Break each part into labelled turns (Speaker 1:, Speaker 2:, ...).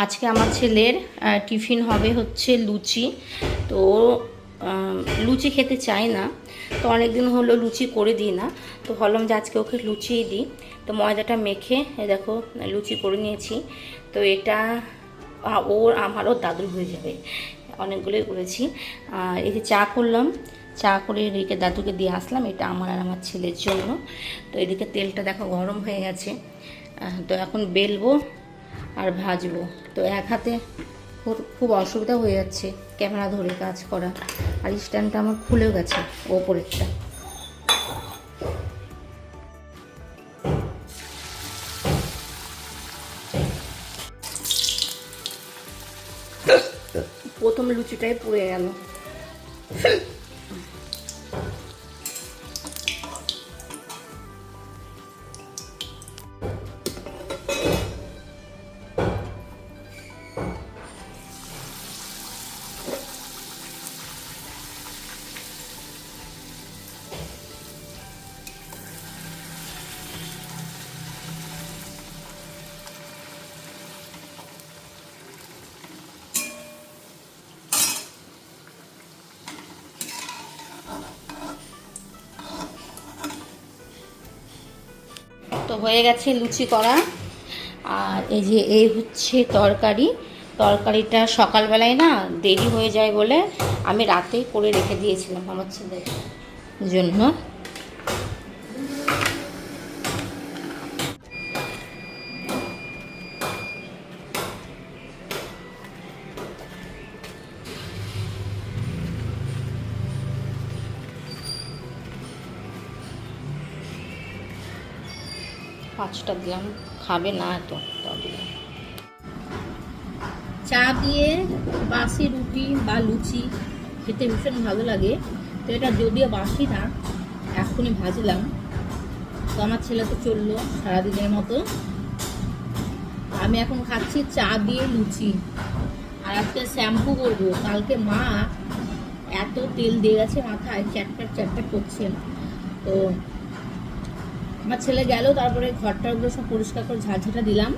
Speaker 1: আজকে আমার ছেলের টিফিন হবে হচ্ছে লুচি। তো লুচি খেতে চায় না, তো অনেকদিন হলো লুচি করে দিই না, তো ভাবলাম যে আজকে ওকে লুচিই দিই। তো ময়দাটা মেখে দেখো লুচি করে নিয়েছি। তো এটা ওর আমারও দাদুর হয়ে যাবে, অনেকগুলোই করেছি। আর এই যে চা করলাম, চা করে এদিকে দাদুকে দিয়ে আসলাম, এটা আমার আর আমার ছেলের জন্য। তো এদিকে তেলটা দেখো গরম হয়ে গেছে, তো এখন বেলবো আর ভাজবো। তো এক হাতে খুব অসুবিধা হয়ে যাচ্ছে ক্যামেরা ধরে কাজ করা, আর স্ট্যান্ডটা আমার খুলেও গেছে ওপরেরটা। প্রথম লুচিটাই পুড়ে গেল। তো হয়ে গেছে লুচি করা। আর এই যে এই হচ্ছে তরকারিটা সকালবেলায় না দেরি হয়ে যায় বলে আমি রাতেই করে রেখে দিয়েছিলাম আমার ছেলের জন্য। পাঁচটা দিলাম, খাবে না এত, দিলাম। চা দিয়ে বাসি রুটি বা লুচি খেতে ভীষণ ভালো লাগে। তো এটা যদিও বাসি না, এখনই ভাজলাম। তো আমার ছেলে তো চললো সারাদিনের মতো। আমি এখন খাচ্ছি চা দিয়ে লুচি। আর আজকে শ্যাম্পু করবো, কালকে মা এত তেল দিয়ে গেছে মাথায়, চ্যাটপ্যাট করছে। তো আমার ছেলে গেল, তারপরে ঘরটাগুলো সব পরিষ্কার করে ঝাড়ঝাটা দিলাম।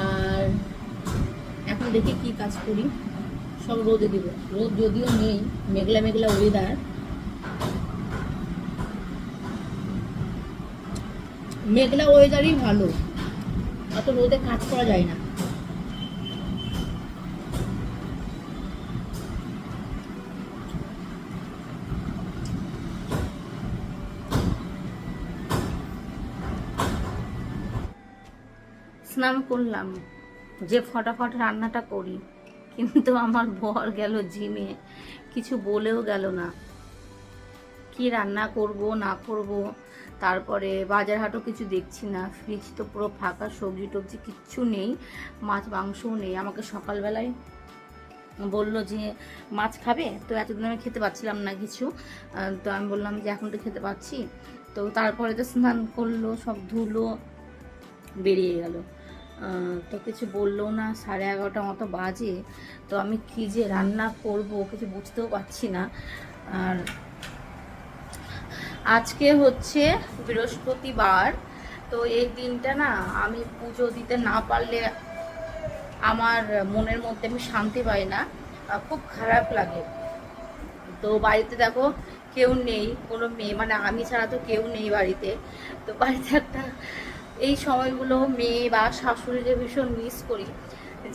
Speaker 1: আর এখন দেখি কি কাজ করি, সব রোদে দিব। রোদ যদিও নেই, মেঘলা মেঘলা ওয়েদার। মেঘলা ওয়েদারই ভালো, অত রোদে কাজ করা যায় না। স্নান করলাম যে ফটাফট রান্নাটা করি, কিন্তু আমার বর গেল জিমে, কিছু বলেও গেল না কি রান্না করব না করব। তারপরে বাজার হাটও কিছু দেখছি না, ফ্রিজ তো পুরো ফাঁকা, সবজি টবজি কিচ্ছু নেই, মাছ মাংসও নেই। আমাকে সকালবেলায় বললো যে মাছ খাবে, তো এতদিন আমি খেতে পাচ্ছিলাম না কিছু। তো আমি বললাম যে এখন তো খেতে পাচ্ছি। তো তারপরে তো স্নান করলো, সব ধুলো, বেরিয়ে গেল। তো কিছু বললো না, 11:30 মতো বাজে। তো আমি কী যে রান্না করব কিছু বুঝতেও পারছি না। আর আজকে হচ্ছে বৃহস্পতিবার, তো এই দিনটা না আমি পুজো দিতে না পারলে আমার মনের মধ্যে আমি শান্তি পাই না, খুব খারাপ লাগে। তো বাড়িতে দেখো কেউ নেই, কোনো মেয়ে মানে আমি ছাড়া তো কেউ নেই বাড়িতে। তো বাড়িতে একটা এই সময়গুলো মেয়ে বা শাশুড়িকে ভীষণ মিস করি,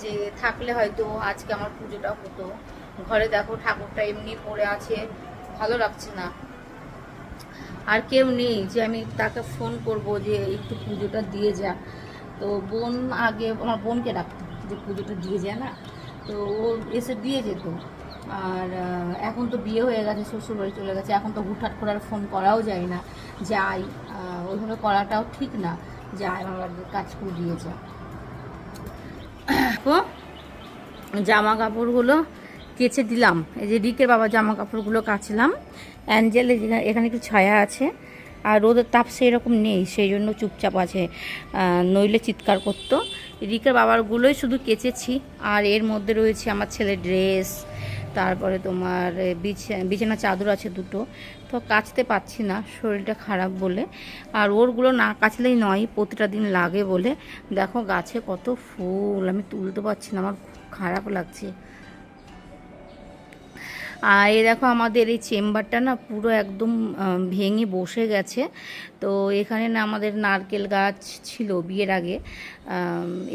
Speaker 1: যে থাকলে হয়তো আজকে আমার পুজোটা হতো। ঘরে দেখো ঠাকুরটা এমনি পড়ে আছে, ভালো লাগছে না। আর কেউ নেই যে আমি তাকে ফোন করব যে একটু পুজোটা দিয়ে যা। তো বোন আগে আমার বোনকে ডাকতো যে পুজোটা দিয়ে যায় না, তো ও এসে দিয়ে যেত। আর এখন তো বিয়ে হয়ে গেছে, শ্বশুরবাড়ি চলে গেছে, এখন তো হুটহাট করে আর ফোন করাও যায় না, যাই ওইভাবে করাটাও ঠিক না, যাই আমার বাড়িতে কাজ করে দিয়ে যা। জামা কাপড়গুলো কেচে দিলাম, এই যে রিকের বাবা জামা কাপড়গুলো কাচলাম। অ্যাঞ্জেল এখানে একটু ছায়া আছে, আর রোদের তাপ সেই রকম নেই, সেই জন্য চুপচাপ আছে, নইলে চিৎকার করতো। রিকের বাবারগুলোই শুধু কেচেছি। আর এর মধ্যে রয়েছে আমার ছেলের ড্রেস, তারপরে তোমার বিছানা চাদর আছে দুটো, তো কাচতে পারছি না শরীরটা খারাপ বলে। আর ওরগুলো না কাচলেই নয়, প্রতিটা দিন লাগে বলে। দেখো গাছে কত ফুল, আমি তুলতে পারছি না, আমার খুব খারাপ লাগছে। আর এই দেখো আমাদের এই চেম্বারটা না পুরো একদম ভেঙে বসে গেছে। তো এখানে না আমাদের নারকেল গাছ ছিল বিয়ের আগে,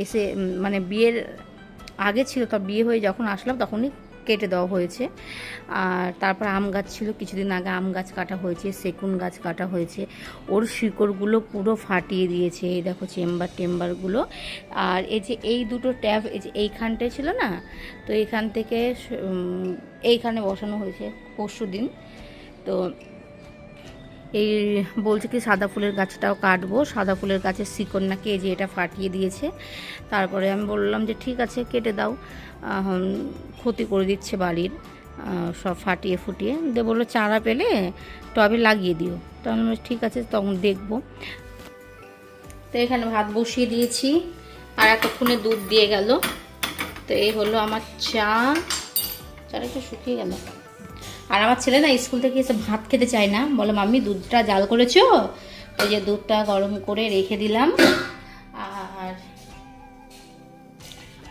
Speaker 1: এসে মানে বিয়ের আগে ছিল, তো বিয়ে হয়ে যখন আসলাম তখনই কেটে দেওয়া হয়েছে। আর তারপর আম গাছ ছিল, কিছুদিন আগে আম গাছ কাটা হয়েছে, সেগুন গাছ কাটা হয়েছে, ওর শিকড়গুলো পুরো ফাটিয়ে দিয়েছে। এই দেখো টেম্বারগুলো। আর এই যে এই দুটো ট্যাপ এই যে এইখানটায় ছিল না, তো এইখান থেকে এইখানে বসানো হয়েছে পরশু দিন। তো এই বলছে কি সাদা ফুলের গাছটাও কাটবো, সাদা ফুলের গাছের শিকড় নাকি এই যে এটা ফাটিয়ে দিয়েছে। তারপরে আমি বললাম যে ঠিক আছে কেটে দাও, ক্ষতি করে দিচ্ছে বাড়ির, সব ফাটিয়ে ফুটিয়ে দিয়ে। বললো চারা পেলে টবে লাগিয়ে দিও। তখন ঠিক আছে, তখন দেখবো। তো এখানে ভাত বসিয়ে দিয়েছি, আর এতক্ষণে দুধ দিয়ে গেল। তো এই হলো আমার চাটা একটু শুকিয়ে গেল। আর আমার ছেলে না স্কুল থেকে এসে ভাত খেতে চায় না, বলে মাম্মি দুধটা জাল করেছো? ওই যে দুধটা গরম করে রেখে দিলাম। আর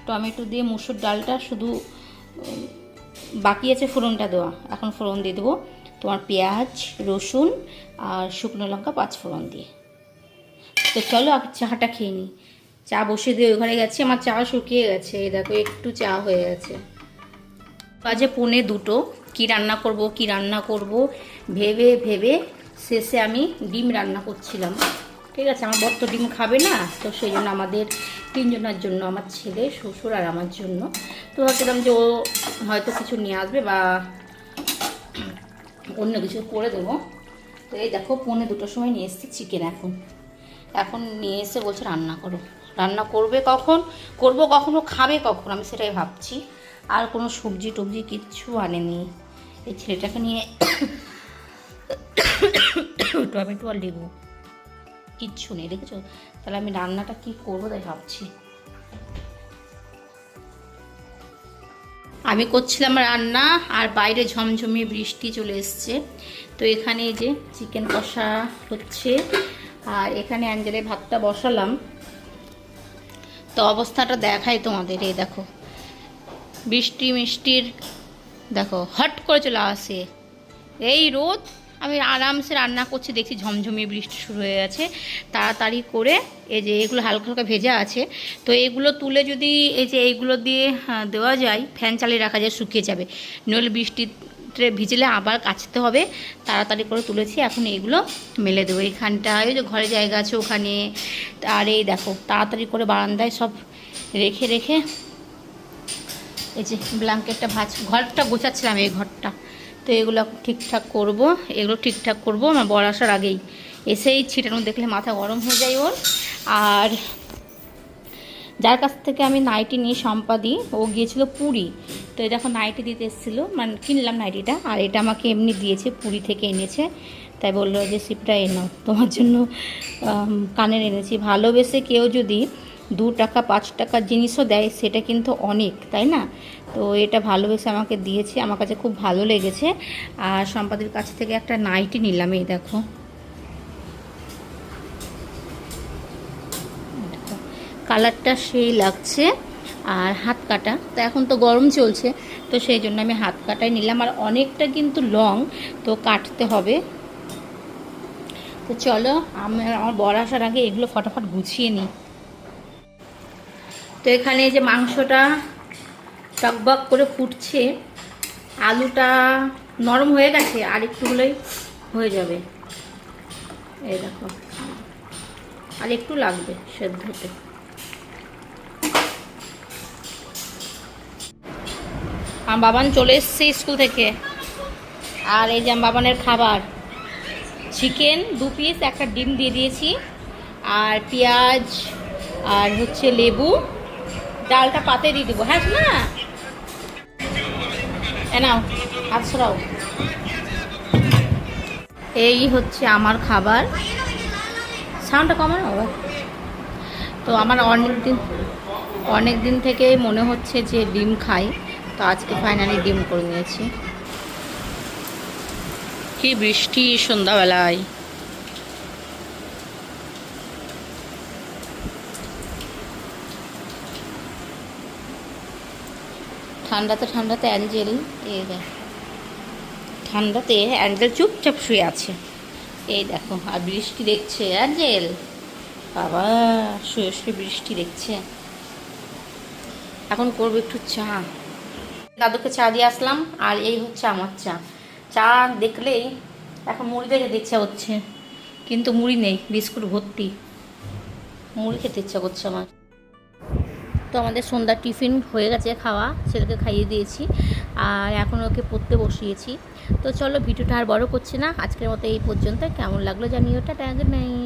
Speaker 1: টমেটো দিয়ে মুসুর ডালটা শুধু বাকি আছে ফোড়নটা দেওয়া, এখন ফোড়ন দিয়ে দেবো তোমার পেঁয়াজ, রসুন আর শুকনো লঙ্কা 5 ফোড়ন দিয়ে। তো চলো আগে চাটা খেয়ে নিই। চা বসিয়ে দিয়ে ওই ঘরে গেছি, আমার চা শুকিয়ে গেছে। এই দেখো একটু চা হয়ে গেছে। বাজে 1:45। কি রান্না করব ভেবে ভেবে শেষে আমি ডিম রান্না করছিলাম। ঠিক আছে, আমার বর তো ডিম খাবে না, তো সেই জন্য আমাদের 3 জনের জন্য, আমার ছেলে, শ্বশুর আর আমার জন্য। তো ভাবছিলাম যে ও হয়তো কিছু নিয়ে আসবে বা অন্য কিছু করে দেবো। তো এই দেখো 1:45 সময় নিয়ে এসেছি চিকেন। এখন নিয়ে এসে বলছে রান্না করবে কখন, কখনো খাবে কখন, আমি সেটাই ভাবছি। আর কোনো সবজি টবজি কিচ্ছু আনেনি। এই ছেলেটাকে নিয়ে টমেটো আর লেবু কিচ্ছু নেই, দেখেছো? তাহলে আমি রান্নাটা কি করবো তাই ভাবছি। আমি করছিলাম রান্না, আর বাইরে ঝমঝমিয়ে বৃষ্টি চলে এসছে। তো এখানে এই যে চিকেন কষা হচ্ছে, আর এখানে অ্যাঞ্জেলের ভাতটা বসালাম। তো অবস্থাটা দেখাই তোমাদের। এই দেখো মিষ্টির দেখো হট করে চলে আসে এই রোদ। আমি আরামসে রান্না করছি, দেখছি ঝমঝমিয়ে বৃষ্টি শুরু হয়ে গেছে। তাড়াতাড়ি করে এই যে এগুলো হালকা হালকা ভেজা আছে, তো এগুলো তুলে যদি এই যে এইগুলো দিয়ে দেওয়া যায়, ফ্যান চালিয়ে রাখা যায়, শুকিয়ে যাবে। নইলে বৃষ্টিতে ভিজলে আবার কাচতে হবে। তাড়াতাড়ি করে তুলেছি, এখন এইগুলো মেলে দেবো এইখানটায়। ওই যে ঘরে জায়গা আছে ওখানে। আর এই দেখো তাড়াতাড়ি করে বারান্দায় সব রেখে এই যে ব্ল্যাঙ্কেটটা ঘরটা গোছাচ্ছিলাম, এই ঘরটা। তো এগুলো ঠিকঠাক করব আমার বর আসার আগেই। এসেই ছিটানো দেখলে মাথা গরম হয়ে যায় ওর। আর যার কাছ থেকে আমি নাইটি নিয়ে সম্পাদি, ও গিয়েছিল পুরী। তো এই দেখো নাইটি দিতে এসেছিলো, মানে কিনলাম নাইটিটা, আর এটা আমাকে এমনি দিয়েছে, পুরী থেকে এনেছে। তাই বললো যে সিপটা এনো, তোমার জন্য কানের এনেছি। ভালোবেসে কেউ যদি 2 টাকা 5 টাকার জিনিসও দেয় সেটা কিন্তু অনেক, তাই না? তো এটা ভালোবেসে আমাকে দিয়েছে, আমার কাছে খুব ভালো লেগেছে। আর সম্পাদির কাছ থেকে একটা নাইটি নিলাম। এই দেখো কালারটা সেই লাগছে। আর হাত কাটা, তো এখন তো গরম চলছে, তো সেই জন্য আমি হাত কাটাই নিলাম। আর অনেকটা কিন্তু লং, তো কাটতে হবে। তো চলো আমার বর আসার আগে এগুলো ফটাফট গুছিয়ে নিই। তো এখানে যে মাংসটা টকবক করে ফুটছে, আলুটা নরম হয়ে গেছে, আর একটু হলেই হয়ে যাবে। এই দেখো আর একটু লাগবে সেদ্ধ হতে। আমার বাবান চলে এসছে স্কুল থেকে। আর এই যে আমার বাবানের খাবার, চিকেন 2 পিস, একটা ডিম দিয়ে দিয়েছি, আর পেঁয়াজ আর হচ্ছে লেবু। ডালটা পাতে দিয়ে দেবো। হ্যাঁ না নাও আছরাও। এই হচ্ছে আমার খাবার। সাউন্ডটা কমে না। তো আমার অনেক দিন থেকে মনে হচ্ছে যে ডিম খাই, তো আজকে ফাইনালি ডিম করে নিয়েছি। কি বৃষ্টি সন্ধ্যাবেলায়। ঠান্ডাতে অ্যাঞ্জেল এই দেখ, ঠান্ডাতে অ্যাঞ্জেল চুপচাপ শুয়ে আছে এই দেখো, আর বৃষ্টি দেখছে অ্যাঞ্জেল। বাবা শুয়ে শুয়ে বৃষ্টি দেখছে। এখন করবো একটু চা, দাদুকে চা দিয়ে আসলাম। আর এই হচ্ছে আমার চা। চা দেখলেই এখন মুড়ি দেখে ইচ্ছা হচ্ছে, কিন্তু মুড়ি নেই, বিস্কুট ভর্তি, মুড়ি খেতে ইচ্ছা করছে আমার। তো আমাদের সন্ধ্যার টিফিন হয়ে গেছে খাওয়া, ছেলেকে খাইয়ে দিয়েছি আর এখন ওকে পড়তে বসিয়েছি। তো চলো ভিডিওটা আর বড় করছি না, আজকের মতো এই পর্যন্ত। কেমন লাগলো জানিও, টাটা, গুড নাইট।